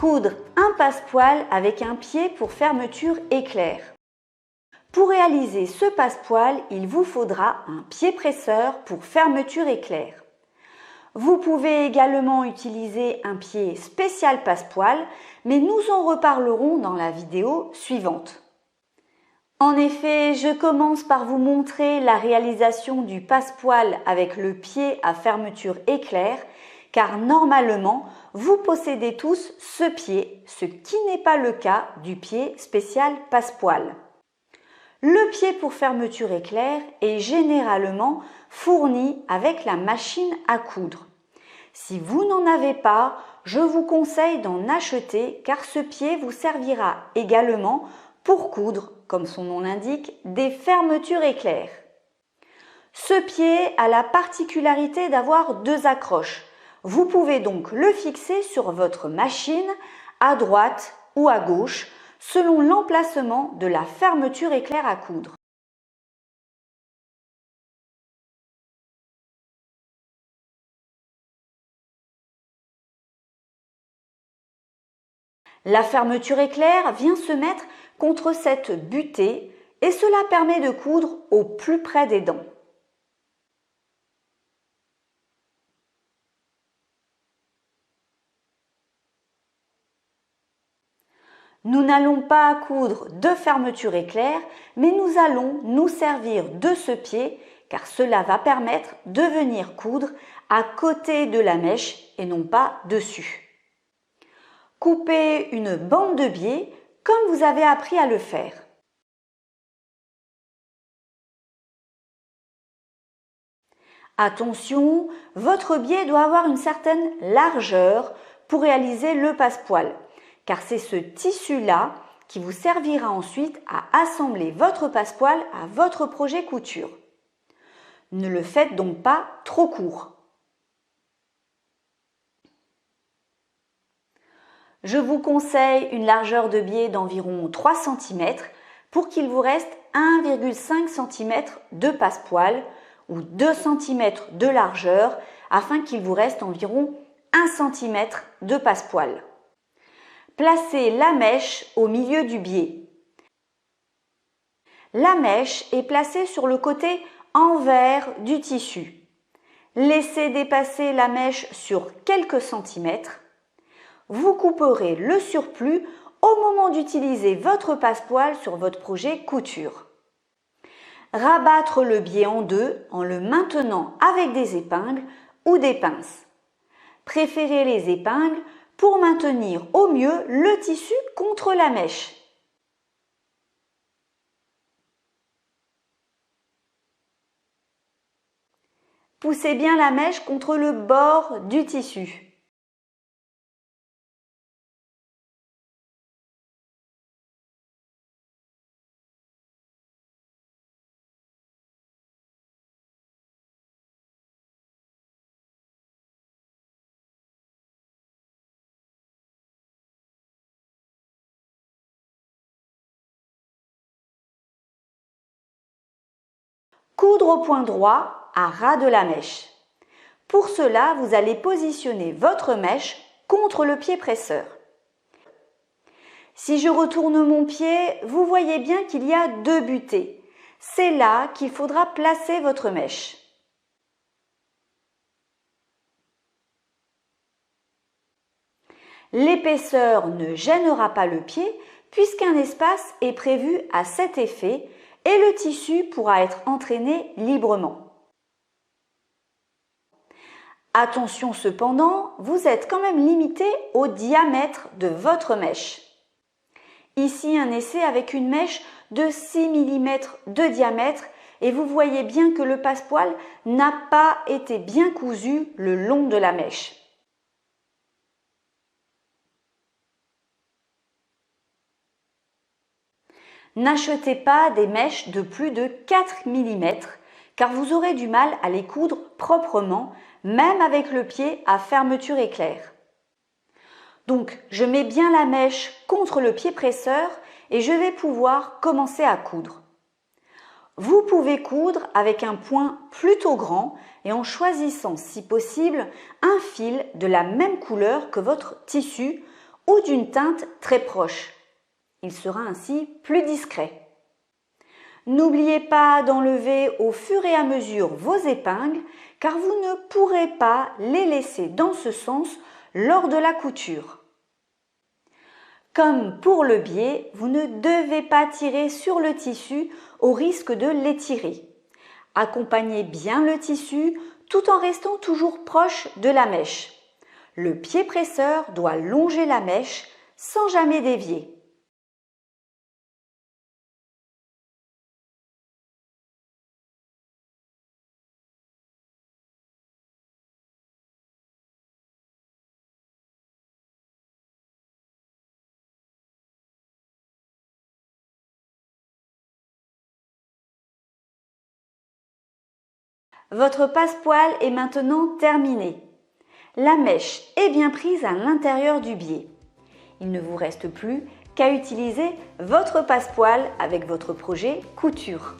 Coudre un passepoil avec un pied pour fermeture éclair. Pour réaliser ce passepoil, il vous faudra un pied presseur pour fermeture éclair. Vous pouvez également utiliser un pied spécial passepoil, mais nous en reparlerons dans la vidéo suivante. En effet, je commence par vous montrer la réalisation du passepoil avec le pied à fermeture éclair, car normalement, vous possédez tous ce pied, ce qui n'est pas le cas du pied spécial passepoil. Le pied pour fermeture éclair est généralement fourni avec la machine à coudre. Si vous n'en avez pas, je vous conseille d'en acheter car ce pied vous servira également pour coudre, comme son nom l'indique, des fermetures éclair. Ce pied a la particularité d'avoir 2 accroches. Vous pouvez donc le fixer sur votre machine à droite ou à gauche selon l'emplacement de la fermeture éclair à coudre. La fermeture éclair vient se mettre contre cette butée et cela permet de coudre au plus près des dents. Nous n'allons pas coudre de fermeture éclair, mais nous allons nous servir de ce pied car cela va permettre de venir coudre à côté de la mèche et non pas dessus. Coupez une bande de biais comme vous avez appris à le faire. Attention, votre biais doit avoir une certaine largeur pour réaliser le passepoil, car c'est ce tissu-là qui vous servira ensuite à assembler votre passepoil à votre projet couture. Ne le faites donc pas trop court. Je vous conseille une largeur de biais d'environ 3 cm pour qu'il vous reste 1,5 cm de passepoil ou 2 cm de largeur afin qu'il vous reste environ 1 cm de passepoil. Placez la mèche au milieu du biais. La mèche est placée sur le côté envers du tissu. Laissez dépasser la mèche sur quelques centimètres. Vous couperez le surplus au moment d'utiliser votre passepoil sur votre projet couture. Rabattre le biais en deux en le maintenant avec des épingles ou des pinces. Préférez les épingles pour maintenir au mieux le tissu contre la mèche. Poussez bien la mèche contre le bord du tissu. Coudre au point droit à ras de la mèche. Pour cela, vous allez positionner votre mèche contre le pied presseur. Si je retourne mon pied, vous voyez bien qu'il y a 2 butées. C'est là qu'il faudra placer votre mèche. L'épaisseur ne gênera pas le pied puisqu'un espace est prévu à cet effet et le tissu pourra être entraîné librement. Attention cependant, vous êtes quand même limité au diamètre de votre mèche. Ici un essai avec une mèche de 6 mm de diamètre et vous voyez bien que le passepoil n'a pas été bien cousu le long de la mèche. N'achetez pas des mèches de plus de 4 mm car vous aurez du mal à les coudre proprement, même avec le pied à fermeture éclair. Donc, je mets bien la mèche contre le pied presseur et je vais pouvoir commencer à coudre. Vous pouvez coudre avec un point plutôt grand et en choisissant, si possible, un fil de la même couleur que votre tissu ou d'une teinte très proche. Il sera ainsi plus discret. N'oubliez pas d'enlever au fur et à mesure vos épingles car vous ne pourrez pas les laisser dans ce sens lors de la couture. Comme pour le biais, vous ne devez pas tirer sur le tissu au risque de l'étirer. Accompagnez bien le tissu tout en restant toujours proche de la mèche. Le pied presseur doit longer la mèche sans jamais dévier. Votre passepoil est maintenant terminé. La mèche est bien prise à l'intérieur du biais. Il ne vous reste plus qu'à utiliser votre passepoil avec votre projet couture.